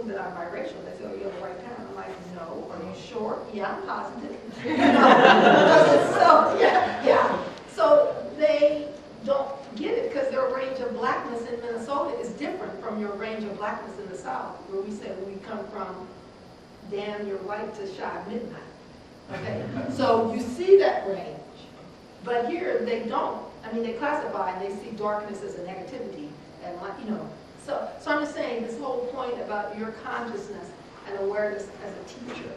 assume that I'm biracial. They say, oh, you're the white parent. I'm like, no. Are you sure? Yeah, I'm positive. You know? So, yeah. So they don't get it because their range of blackness in Minnesota is different from your range of blackness in the South, where we say we come from damn you're white to shy midnight. Okay? So you see that range. But here they don't. I mean, they classify and they see darkness as a negativity. And, you know, so I'm just saying this whole point about your consciousness and awareness as a teacher,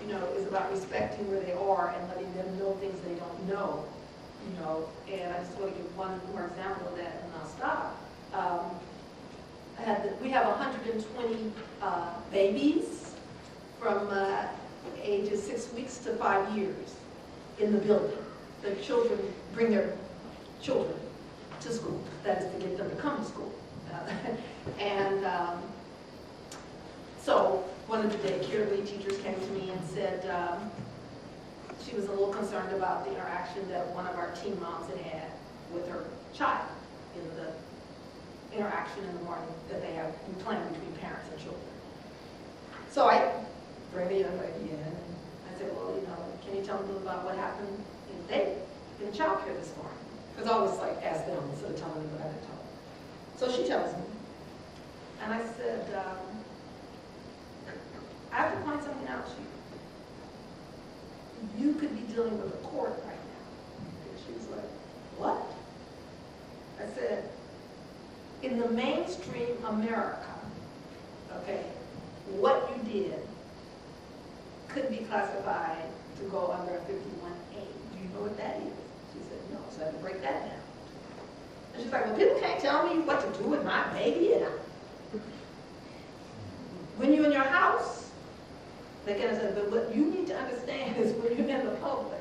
you know, is about respecting where they are and letting them know things they don't know. You know, and I just want to give one more example of that, and I'll stop. We have 120 babies from ages 6 weeks to 5 years in the building. The children bring their children to school. That is to get them to come to school. So one of the daycare lead teachers came to me and said, she was a little concerned about the interaction that one of our teen moms had with her child in the interaction in the morning that they have planned between parents and children. So I bring the young lady in and I said, well, you know, can you tell me about what happened in child care this morning? Because I always like ask them instead of telling me what I had told. So she tells me, and I said, I have to point something out to you. You could be dealing with a court right now. And she was like, what? I said, in the mainstream America, okay, what you did could be classified to go under a 51A. Do you know what that is? She said, no, so I had to break that down. And she's like, well, people can't tell me what to do with my baby. And when you're in your house, they can say, but what you need to understand is when you're in the public,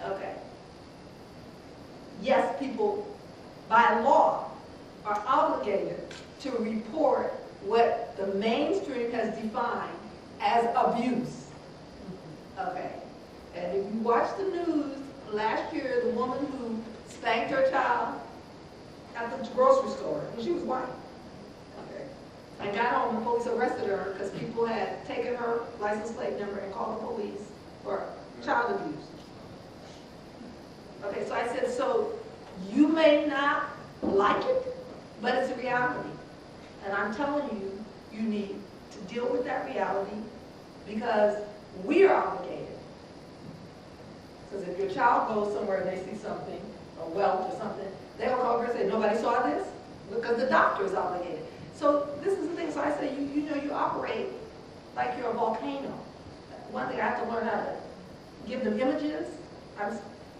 okay, yes, people by law are obligated to report what the mainstream has defined as abuse, okay? And if you watch the news, last year the woman who spanked her child at the grocery store, and she was white, okay, and got home, the police arrested her because people had taken her license plate number and called the police for child abuse. Okay, so I said, so you may not like it, but it's a reality. And I'm telling you, you need to deal with that reality because we are obligated. Because if your child goes somewhere and they see something, a welt or something, they'll call her and say, nobody saw this? Because the doctor is obligated. So this is the thing, so I say, you know, you operate like you're a volcano. One thing I have to learn how to give them images.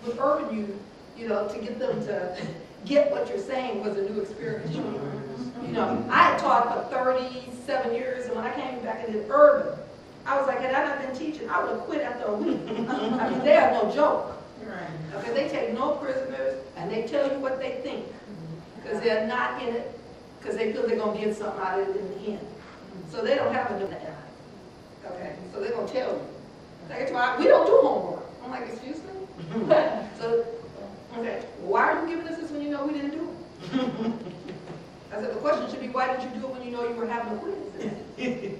With urban you know, to get them to get what you're saying was a new experience. You know, I had taught for 37 years, and when I came back into urban, I was like, had I not been teaching, I would have quit after a week. I mean, they are no joke. Okay, they take no prisoners, and they tell you what they think, because they're not in it, because they feel they're going to get something out of it in the end. So they don't have a new end. Okay, so they're going to tell you. That's why we don't do homework. I'm like, excuse me? So, okay, why are you giving us this when you know we didn't do it? I said, the question should be, why did you do it when you know you were having a quiz?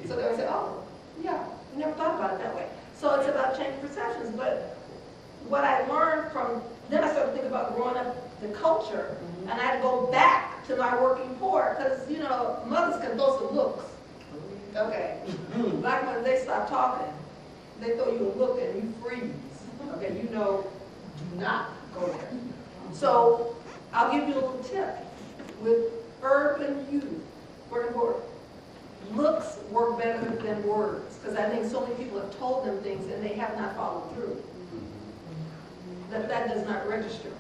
So they would say, oh, yeah, we never thought about it that way. So it's about changing perceptions. But what I learned from, then I started to think about growing up the culture, and I had to go back to my working poor, because, you know, mothers can throw some looks. Okay, black mothers, they stop talking. They throw you a look and you freeze. Okay, you know, do not go there. So I'll give you a little tip. With urban youth, working poor, looks work better than words, because I think so many people have told them things and they have not followed through. That does not register.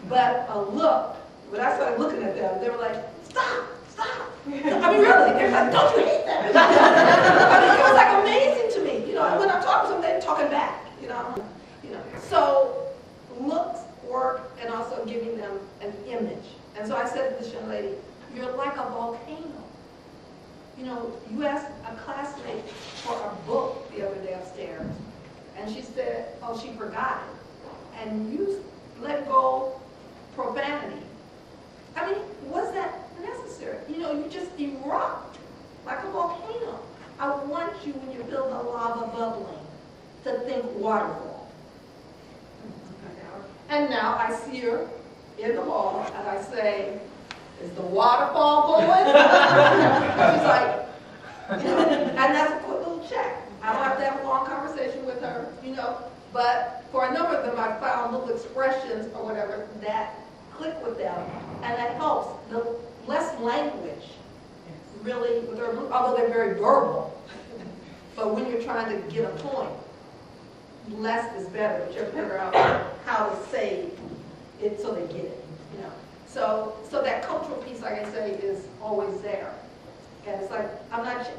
But a look, when I started looking at them, they were like, stop, stop. I mean, really, they're like, don't you hate that? I mean, it was like amazing to me. You know, when I'm talking to them, they're talking back, you know. So looks work, and also giving them an image. And so I said to this young lady, you're like a volcano. You know, you asked a classmate for a book the other day upstairs, and she said, oh, she forgot it. And you let go profanity. I mean, was that necessary? You know, you just erupt like a volcano. you, when you're building a lava bubbling, to think waterfall. And now I see her in the hall, and I say, is the waterfall going? She's like, and that's a quick little check. I don't have to have a long conversation with her, you know, but for a number of them, I found little expressions or whatever that click with them, and that helps. The less language, really, although they're very verbal, but when you're trying to get a point, less is better, but you have to figure out how to say it so they get it, you know. So that cultural piece, like I say, is always there. And it's like,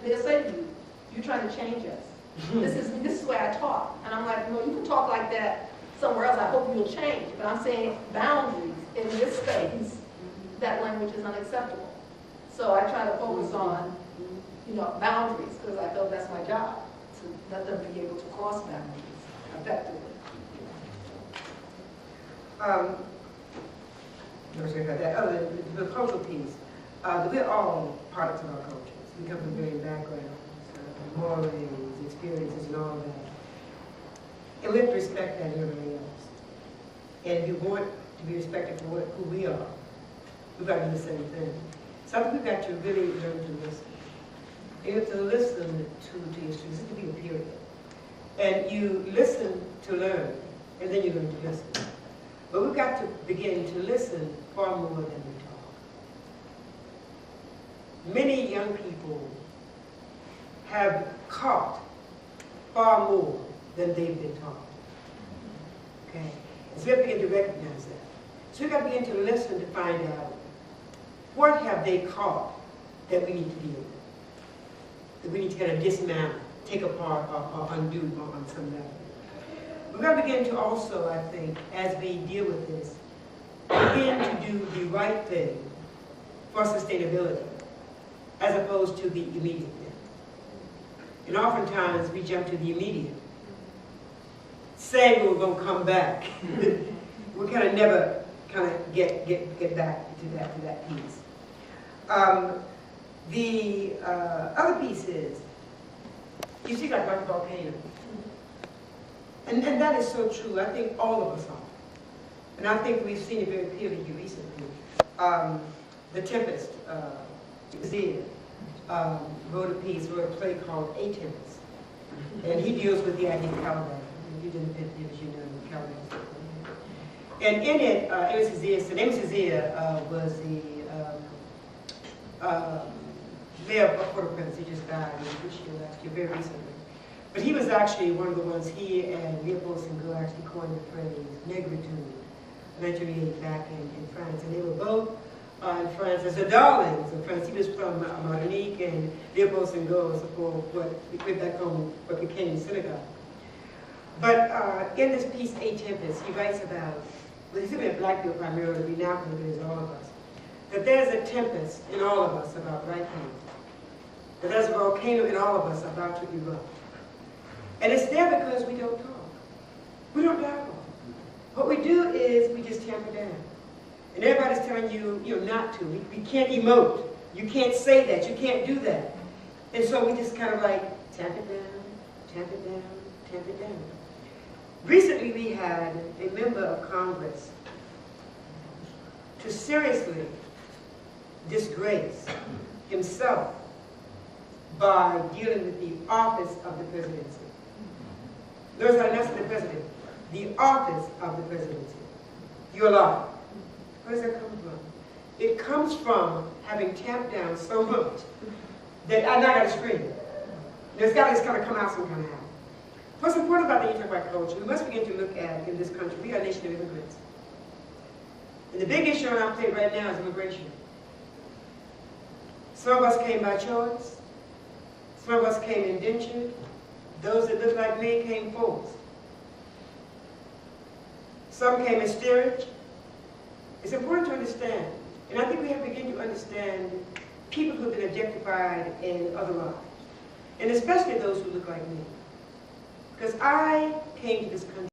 they'll say to you, you're trying to change us. This is the way I talk. And I'm like, no, you can talk like that somewhere else. I hope you'll change. But I'm saying boundaries in this space, that language is unacceptable. So I try to focus on, you know, boundaries, because I feel that's my job, to let them be able to cross boundaries effectively. The cultural piece, we're all products of our cultures. We come from varying backgrounds, mores, experiences, and all that. And we have to respect that in everybody else. And if you want to be respected for who we are, we've got to do the same thing. So I think we've got to really learn to listen. You have to listen to your students. This is to be a period. And you listen to learn, and then you learn to listen. But we've got to begin to listen far more than we talk. Many young people have caught far more than they've been taught. Okay? So we have to begin to recognize that. So we've got to begin to listen to find out what have they caught that we need to deal with, that we need to kind of dismantle, take apart, or undo on some level. We've got to begin to also, I think, as we deal with this, begin to do the right thing for sustainability, as opposed to the immediate thing. And oftentimes we jump to the immediate, saying we're going to come back. We kind of never get back to that piece. The other piece is, you see, like a volcano. And that is so true. I think all of us are. And I think we've seen it very clearly here recently. The Tempest, Zia, wrote a play called A Tempest. And he deals with the idea of Caliban. You didn't, as you know, Caliban. And in it, Amos Zia was the mayor of Port-au-Prince. He just died this year, last year, very recently. But he was actually one of the ones, he and Leopold Senghor actually coined the phrase negritude, 1988, back in France. And they were both in France as the darlings of France. He was from Martinique, and Leopold Senghor was for what we put back home, what became synagogue. But in this piece, A Tempest, he writes about, well, he's a black people primarily, we now can look at it as all of us, that there's a tempest in all of us about right hand. That there's a volcano in all of us about to erupt. And it's there because we don't talk. We don't dialogue. What we do is we just tamp it down. And everybody's telling you, not to. We can't emote. You can't say that. You can't do that. And so we just kind of like tamp it down, tamp it down, tamp it down. Recently we had a member of Congress to seriously disgrace himself by dealing with the office of the presidency. Notice how that's the president. The office of the presidency. You're alive. Where does that come from? It comes from having tamped down so much that I now got to scream. There's got to kind of come out some kind of how. What's important about the talk culture, we must begin to look at, in this country, we are a nation of immigrants. And the big issue on our plate right now is immigration. Some of us came by choice. Some of us came indentured. Those that look like me came forced. Some came in steerage. It's important to understand, and I think we have to begin to understand people who have been objectified in other lives, and especially those who look like me. Because I came to this country